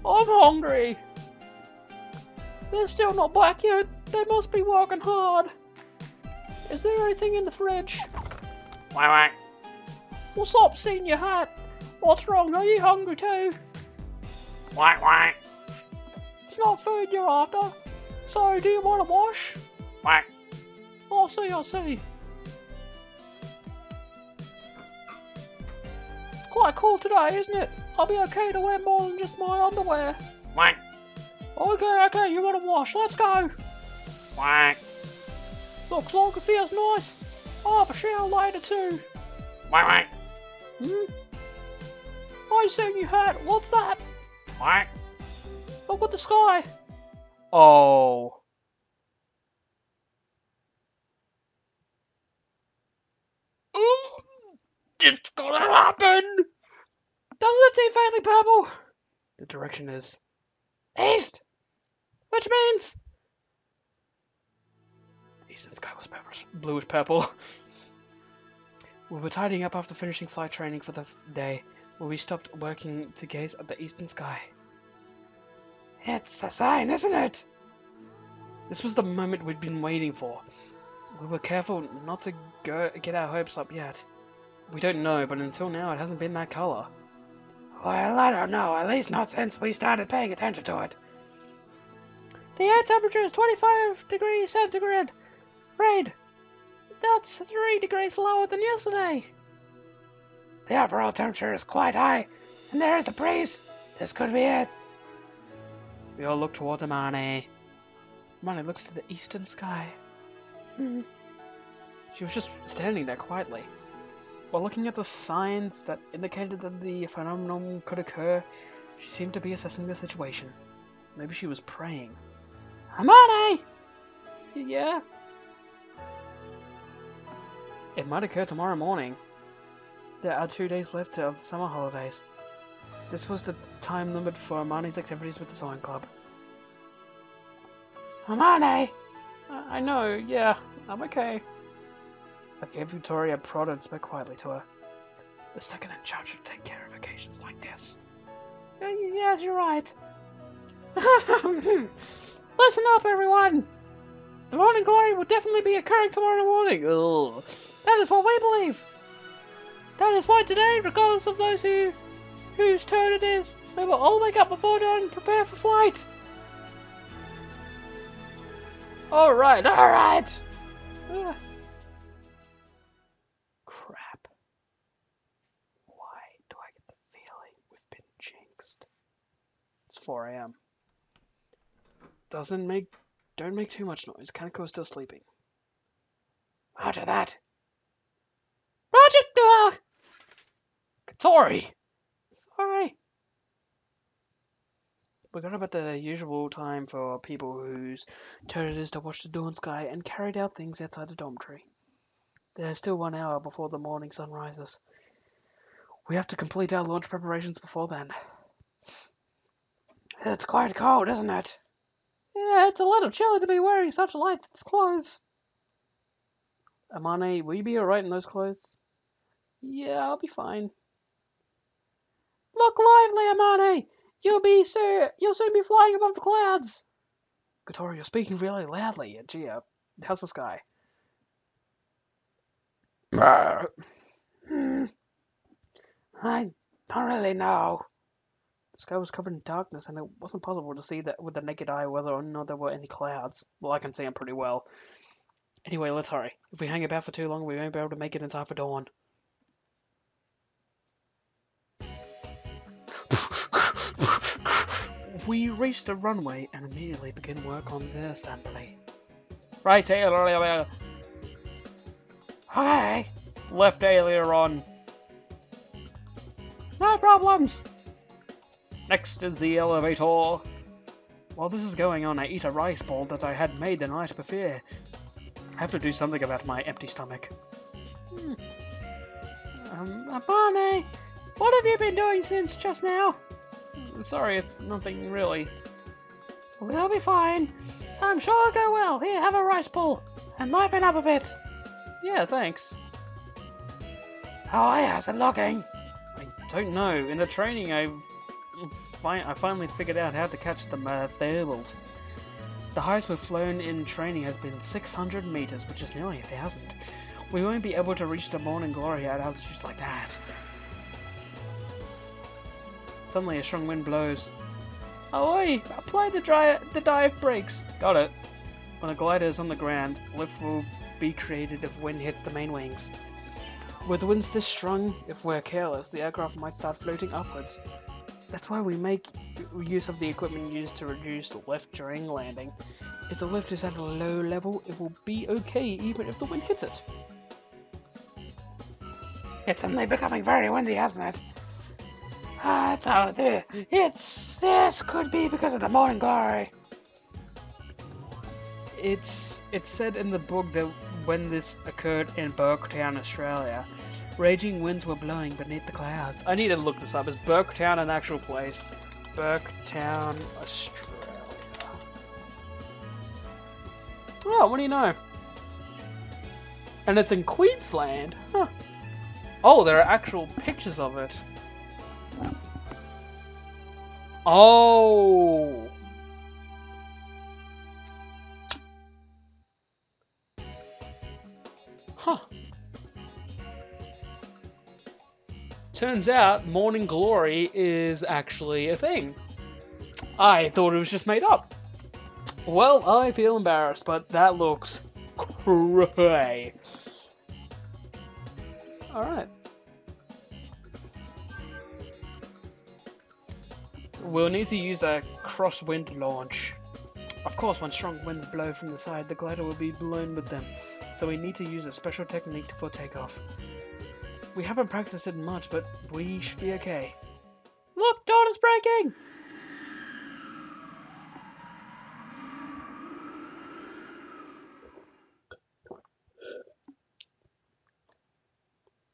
I'm hungry. They're still not back yet. They must be working hard. Is there anything in the fridge? Why? What's up, Senior Hat? What's wrong? Are you hungry too? Why? It's not food you're after. So, do you want to wash? Why? I'll see. It's quite cool today, isn't it? I'll be okay to wear more than just my underwear. Why? Okay, you want to wash? Let's go. Why? Looks like it feels nice. I'll have a shower later too. Why? I seen you hat. What's that? Why? Look at the sky. Oh. It's gonna happen! Doesn't it seem faintly purple? The direction is east, which means the eastern sky was bluish purple. We were tidying up after finishing flight training for the day, where we stopped working to gaze at the eastern sky. It's a sign, isn't it? This was the moment we'd been waiting for. We were careful not to get our hopes up yet. We don't know, but until now it hasn't been that color. Well, I don't know, at least not since we started paying attention to it. The air temperature is 25 degrees centigrade. That's 3 degrees lower than yesterday. The overall temperature is quite high, and there is a breeze. This could be it. We all look toward Amane. Amane looks to the eastern sky. She was just standing there quietly. While looking at the signs that indicated that the phenomenon could occur, she seemed to be assessing the situation. Maybe she was praying. Amane! Yeah? It might occur tomorrow morning. There are 2 days left of the summer holidays. This was the time limit for Amane's activities with the sewing club. Amane! I know, yeah, I'm okay. I gave Victoria a prod and spoke quietly to her. The second in charge should take care of occasions like this. Yes, you're right. Listen up, everyone! The morning glory will definitely be occurring tomorrow morning. Ugh. That is what we believe. That is why today, regardless of those whose turn it is, we will all wake up before dawn and prepare for flight. Alright. Crap. Why do I get the feeling we've been jinxed? It's 4 AM. Don't make too much noise. Kaneko's still sleeping. Roger that. Roger! Katori! Sorry. We got about the usual time for people whose turn it is to watch the dawn sky and carried out things outside the dormitory. There's still 1 hour before the morning sun rises. We have to complete our launch preparations before then. It's quite cold, isn't it? Yeah, it's a little chilly to be wearing such light clothes. Amane, will you be alright in those clothes? Yeah, I'll be fine. Look lively, Amane! You'll soon be flying above the clouds. Katori, you're speaking really loudly. Gee, how's the sky? I don't really know. The sky was covered in darkness, and it wasn't possible to see that with the naked eye whether or not there were any clouds. Well, I can see them pretty well. Anyway, let's hurry. If we hang about for too long, we won't be able to make it in time for dawn. We reached the runway and immediately began work on the assembly. Right aileron. Okay. Left aileron. No problems. Next is the elevator. While this is going on, I eat a rice ball that I had made the night before. I have to do something about my empty stomach. Amane, what have you been doing since just now? Sorry, it's nothing really. We'll be fine. I'm sure it'll go well. Here, have a rice ball. And liven up a bit. Yeah, thanks. Oh, how's it looking? I don't know. In the training, I've I finally figured out how to catch the thermals. The highest we've flown in training has been 600 meters, which is nearly 1,000. We won't be able to reach the morning glory at altitudes like that. Suddenly, a strong wind blows. Aoi, apply the dive brakes. Got it. When the glider is on the ground, lift will be created if wind hits the main wings. With winds this strong, if we're careless, the aircraft might start floating upwards. That's why we make use of the equipment used to reduce the lift during landing. If the lift is at a low level, it will be okay even if the wind hits it. It's suddenly becoming very windy, hasn't it? It's out there. This could be because of the morning glory. It's said in the book that when this occurred in Burketown, Australia, raging winds were blowing beneath the clouds. I need to look this up. Is Burketown an actual place? Burketown, Australia. Oh, what do you know? And it's in Queensland. Huh. Oh, there are actual pictures of it. Oh. Huh. Turns out morning glory is actually a thing. I thought it was just made up. Well, I feel embarrassed, but that looks cray. Alright. We'll need to use a crosswind launch. Of course, when strong winds blow from the side, the glider will be blown with them, so we need to use a special technique for takeoff. We haven't practiced it much, but we should be okay. Look, dawn is breaking!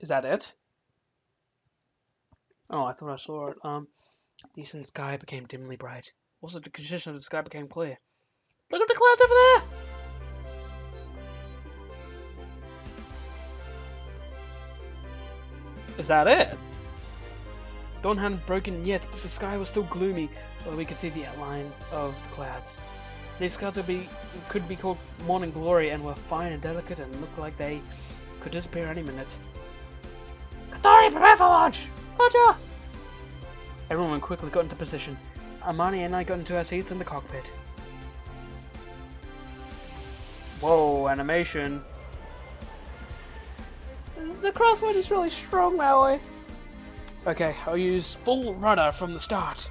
Is that it? Oh, I thought I saw it. The eastern sky became dimly bright. Also, the condition of the sky became clear. Look at the clouds over there! Is that it? Dawn hadn't broken yet, but the sky was still gloomy, although we could see the outlines of the clouds. These clouds could be called morning glory and were fine and delicate and looked like they could disappear any minute. Katori, prepare for launch! Roger! Everyone quickly got into position. Amani and I got into our seats in the cockpit. Whoa, animation. The crosswind is really strong, Aoi. Okay, I'll use full rudder from the start.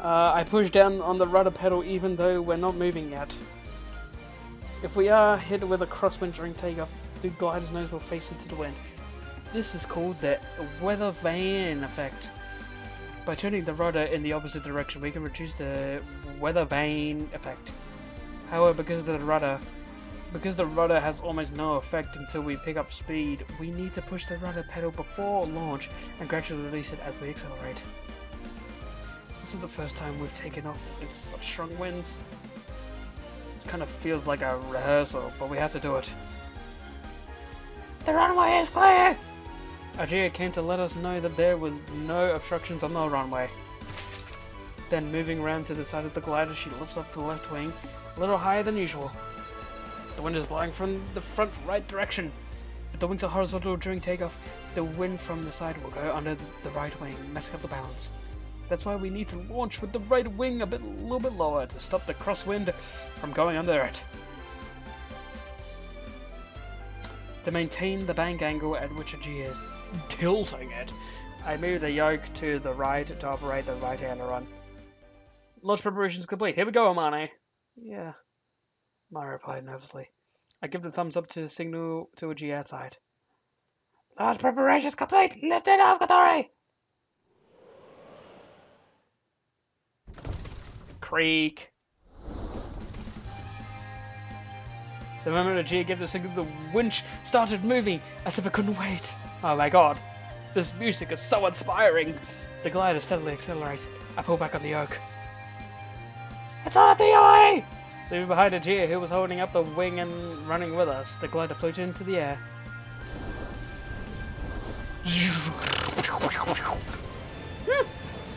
I push down on the rudder pedal even though we're not moving yet. If we are hit with a crosswind during takeoff, the glider's nose will face into the wind. This is called the weather vane effect. By turning the rudder in the opposite direction, we can reduce the weather vane effect. However, because the rudder has almost no effect until we pick up speed, we need to push the rudder pedal before launch and gradually release it as we accelerate. This is the first time we've taken off in such strong winds. This kind of feels like a rehearsal, but we have to do it. The runway is clear! Ajia came to let us know that there was no obstructions on the runway. Then, moving around to the side of the glider, she lifts up the left wing, a little higher than usual. The wind is blowing from the front right direction. If the wings are horizontal during takeoff, the wind from the side will go under the right wing, messing up the balance. That's why we need to launch with the right wing a little bit lower to stop the crosswind from going under it. To maintain the bank angle at which Ajia is tilting it, I move the yoke to the right to operate the right aileron. Launch preparations complete. Here we go, Amane. Yeah, Mara replied nervously. I give the thumbs up to signal to Ajia outside. Launch preparations complete. Lift it off, Katori. Creak. The moment Ajia gave the signal, the winch started moving as if it couldn't wait. Oh my god, this music is so inspiring. The glider steadily accelerates. I pull back on the yoke. It's on at the Aoi! Leaving behind Ajia, who was holding up the wing and running with us, the glider floated into the air.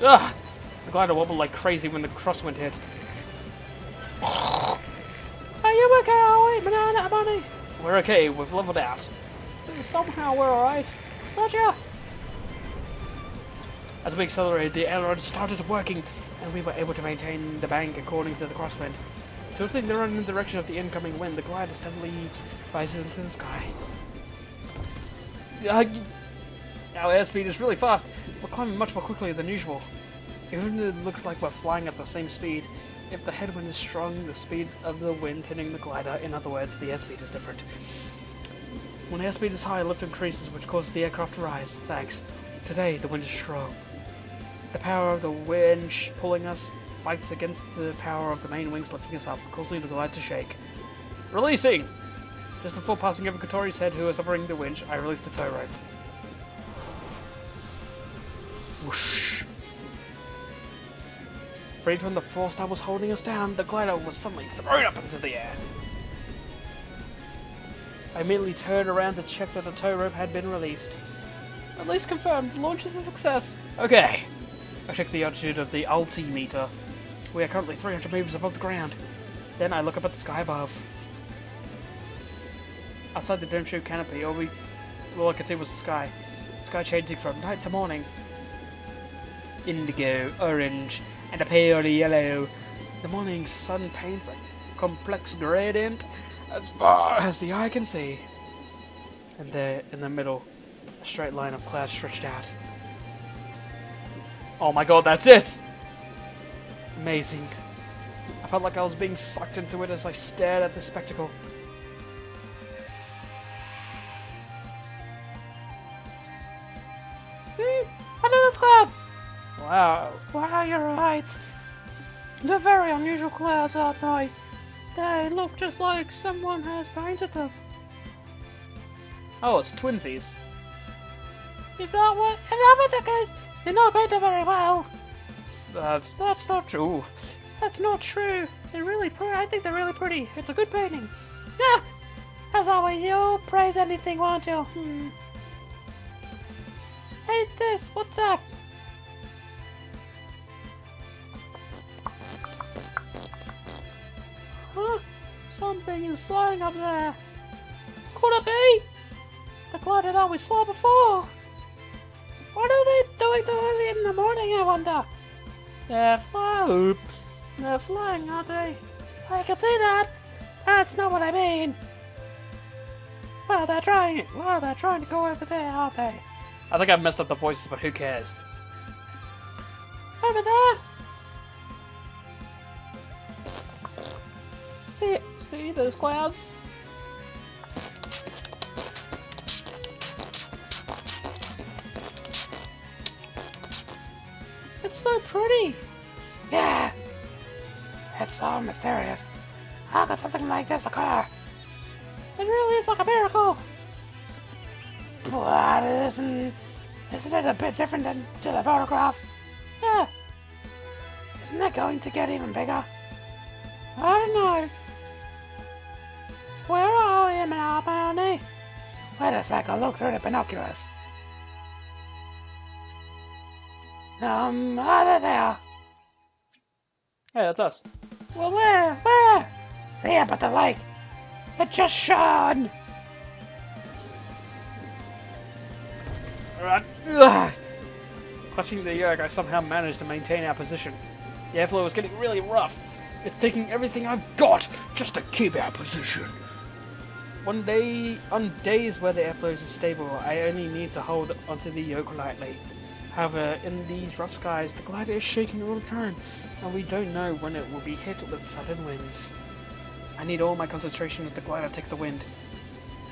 Ugh! The glider wobbled like crazy when the crosswind hit. Are you okay, Aoi? Banana bunny? We're okay, we've leveled out. Somehow we're alright. Roger! As we accelerated, the ailerons started working, and we were able to maintain the bank according to the crosswind. Tilting the run in the direction of the incoming wind, the glider steadily rises into the sky. Our airspeed is really fast. We're climbing much more quickly than usual. Even though it looks like we're flying at the same speed, if the headwind is strong, the speed of the wind hitting the glider, in other words, the airspeed is different. When airspeed is high, lift increases, which causes the aircraft to rise. Thanks. Today, the wind is strong. The power of the wind pulling us fights against the power of the main wings lifting us up, causing the glider to shake. Releasing! Just before passing over Kotori's head, who was operating the winch, I released the tow rope. Whoosh! Freed from the force that was holding us down, the glider was suddenly thrown up into the air. I immediately turned around to check that the tow rope had been released. Release confirmed. Launch is a success. Okay. I checked the altitude of the altimeter. We are currently 300 meters above the ground. Then I look up at the sky above. Outside the dome shaped canopy, all I could see was the sky. The sky changing from night to morning. Indigo, orange, and a pale yellow. The morning sun paints a complex gradient as far as the eye can see. And there, in the middle, a straight line of clouds stretched out. Oh my god, that's it! Amazing. I felt like I was being sucked into it as I stared at the spectacle. Under the clouds! Wow. Wow, you're right. They're very unusual clouds, aren't they? They look just like someone has painted them. Oh, it's twinsies. If that were the case, they're not painted very well. That's not true. That's not true. They're really pretty. I think they're really pretty. It's a good painting. Yeah! As always, you'll praise anything, won't you? Hey, this. What's that? Huh? Something is flying up there. Could it be? The glider that we saw before. What are they doing so early in the morning, I wonder? They're flying, aren't they? I can see that. That's not what I mean. Well, they're trying to go over there, aren't they? I think I've messed up the voices, but who cares? Over there. See those clouds? It's so pretty. Yeah. It's so mysterious. How could something like this occur? It really is like a miracle. But isn't it a bit different than to the photograph? Yeah. Isn't it going to get even bigger? I don't know. Where are we now, Barney? Wait a sec, I'll look through the binoculars. There they are. Hey, that's us. Well, where? See up at the lake. It just shone. Clutching the yoke, I somehow managed to maintain our position. The airflow was getting really rough. It's taking everything I've got just to keep our position. On days where the airflow is stable, I only need to hold onto the yoke lightly. However, in these rough skies, the glider is shaking all the time, and we don't know when it will be hit with sudden winds. I need all my concentration as the glider takes the wind.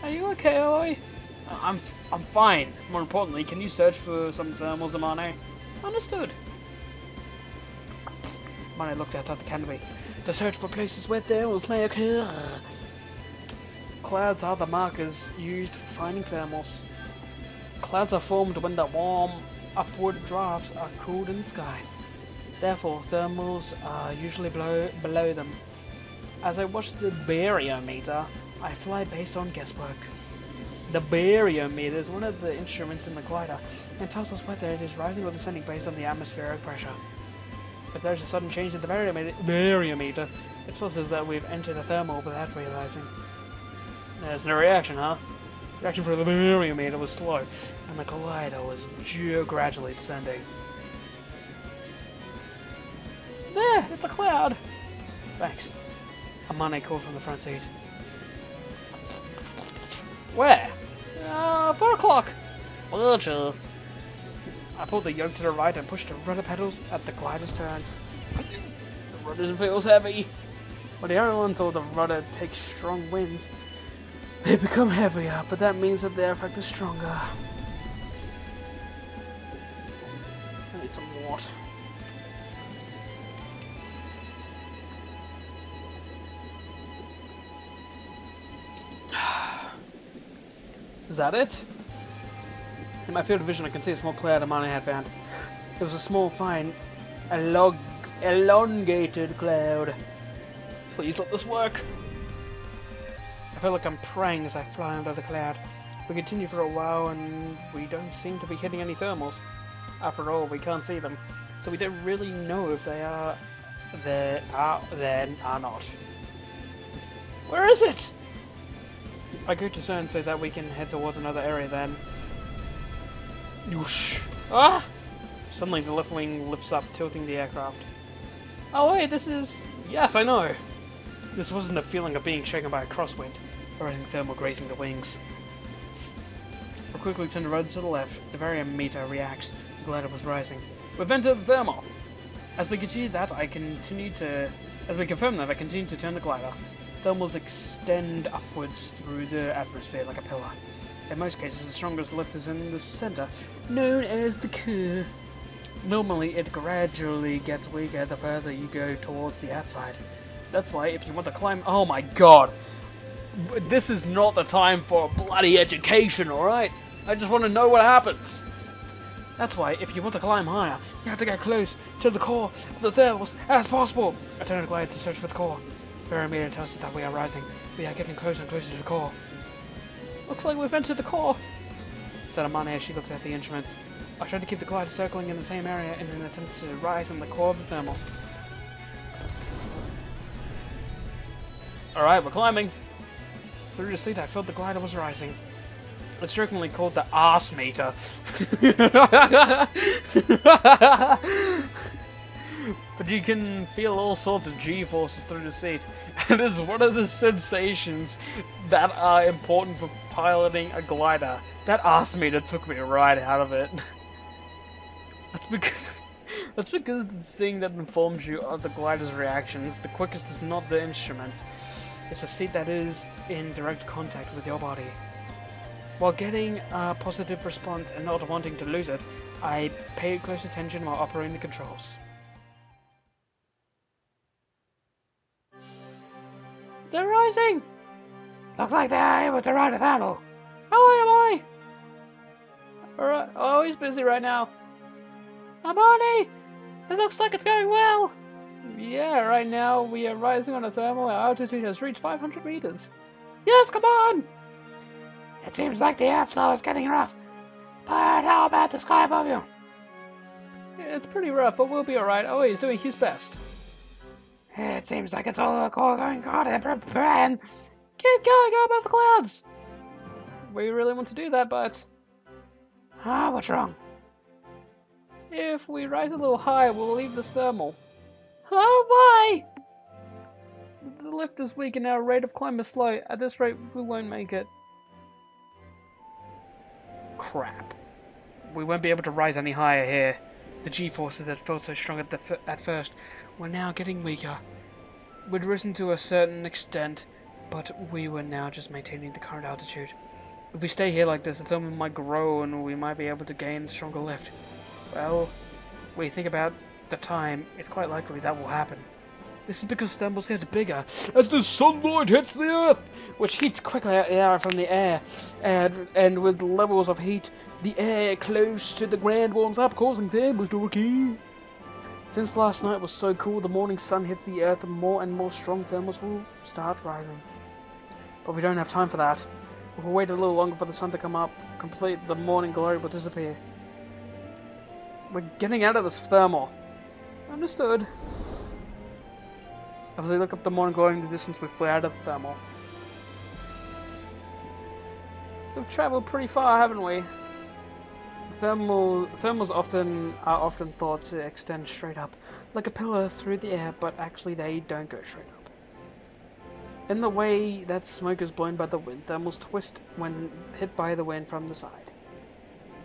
Are you okay, Aoi? I'm fine. More importantly, can you search for some thermals, Amane? Understood. Amane looked out at the canopy to search for places where thermals may occur. Clouds are the markers used for finding thermals. Clouds are formed when the warm, upward drafts are cooled in the sky. Therefore, thermals are usually below them. As I watch the baryometer, I fly based on guesswork. The bariometer is one of the instruments in the glider and tells us whether it is rising or descending based on the atmospheric pressure. If there's a sudden change in the bariometer, it's possible that we've entered a thermal without realizing. There's no reaction, huh? Reaction for the bariometer was slow, and the glider was gradually descending. There! It's a cloud! Thanks. Amane called from the front seat. Where? 4 o'clock! Roger. I pulled the yoke to the right and pushed the rudder pedals at the glider's turns. The rudder feels heavy. When the Aeroons or the rudder take strong winds, they become heavier, but that means that their effect is stronger. I need some water. Is that it? In my field of vision, I can see a small cloud Amane had found. It was a small, fine, elongated cloud. Please let this work. I feel like I'm praying as I fly under the cloud. We continue for a while, and we don't seem to be hitting any thermals. After all, we can't see them, so we don't really know if they are there are not. Where is it? I go to Sir and say that we can head towards another area then. Whoosh. Ah! Suddenly the left wing lifts up, tilting the aircraft. Oh wait, this is... Yes, I know! This wasn't a feeling of being shaken by a crosswind, or anything thermal grazing the wings. I quickly turn the road to the left. The variometer reacts. The glider was rising. We've entered the thermal! As we confirm that, I continue to turn the glider. Thermals extend upwards through the atmosphere like a pillar. In most cases, the strongest lift is in the center, known as the core. Normally, it gradually gets weaker the further you go towards the outside. That's why, if you want to climb... Oh my god! This is not the time for bloody education, alright? I just want to know what happens! That's why, if you want to climb higher, you have to get close to the core of the thermals as possible! I turn the glider to search for the core. Barometer tells us that we are rising. We are getting closer and closer to the core. Looks like we've entered the core, said Amane as she looked at the instruments. I tried to keep the glider circling in the same area in an attempt to rise in the core of the thermal. Alright, we're climbing. Through the seat, I felt the glider was rising. It's jokingly called the arse meter. But you can feel all sorts of G-forces through the seat. And it's one of the sensations that are important for piloting a glider. That arse meter took me right out of it. That's because the thing that informs you of the glider's reactions, the quickest is not the instruments. It's a seat that is in direct contact with your body. While getting a positive response and not wanting to lose it, I paid close attention while operating the controls. They're rising! Looks like they're able to ride a thermal. How am I? Alright, oh, he's busy right now. Amane! It looks like it's going well! Yeah, right now we are rising on a thermal. Our altitude has reached 500 meters. Yes, come on! It seems like the airflow is getting rough. But how about the sky above you? Yeah, it's pretty rough, but we'll be alright. Oh, he's doing his best. It seems like it's all going according to plan. Keep going, go above the clouds! We really want to do that, but... Ah, what's wrong? If we rise a little higher, we'll leave this thermal. Oh, why? The lift is weak and our rate of climb is slow. At this rate, we won't make it. Crap. We won't be able to rise any higher here. The G-forces that felt so strong at first were now getting weaker. We'd risen to a certain extent, but we were now just maintaining the current altitude. If we stay here like this, the thermal might grow and we might be able to gain stronger lift. Well, when you think about the time, it's quite likely that will happen. This is because thermals get bigger as the sunlight hits the earth, which heats quickly out the air from the air, and with levels of heat, the air close to the ground warms up, causing thermals to occur. Since last night was so cool, the morning sun hits the earth and more strong thermals will start rising. But we don't have time for that. If we wait a little longer for the sun to come up, the morning glory will disappear. We're getting out of this thermal. Understood. As we look up the morning glory in the distance, we fly out of the thermal. We've travelled pretty far, haven't we? Thermals are often thought to extend straight up, like a pillar through the air, but actually they don't go straight up. In the way that smoke is blown by the wind, thermals twist when hit by the wind from the side.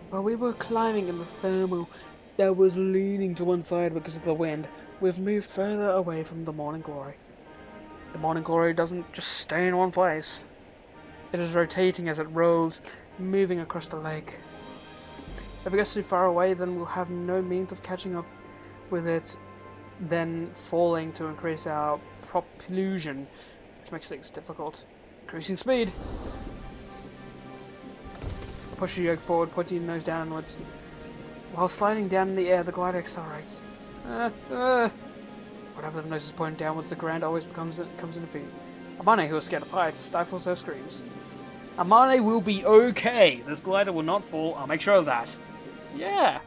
While we were climbing in the thermal that was leaning to one side because of the wind, we've moved further away from the morning glory. The morning glory doesn't just stay in one place. It is rotating as it rolls, moving across the lake. If it gets too far away, then we'll have no means of catching up with it, then falling to increase our propulsion, which makes things difficult. Increasing speed. I push the yoke forward, pointing your nose downwards. While sliding down in the air, the glider accelerates. Whenever the nose is pointed downwards, the ground always comes into view. Amane, who is scared of heights, stifles her screams. Amane will be okay. This glider will not fall. I'll make sure of that. Yeah.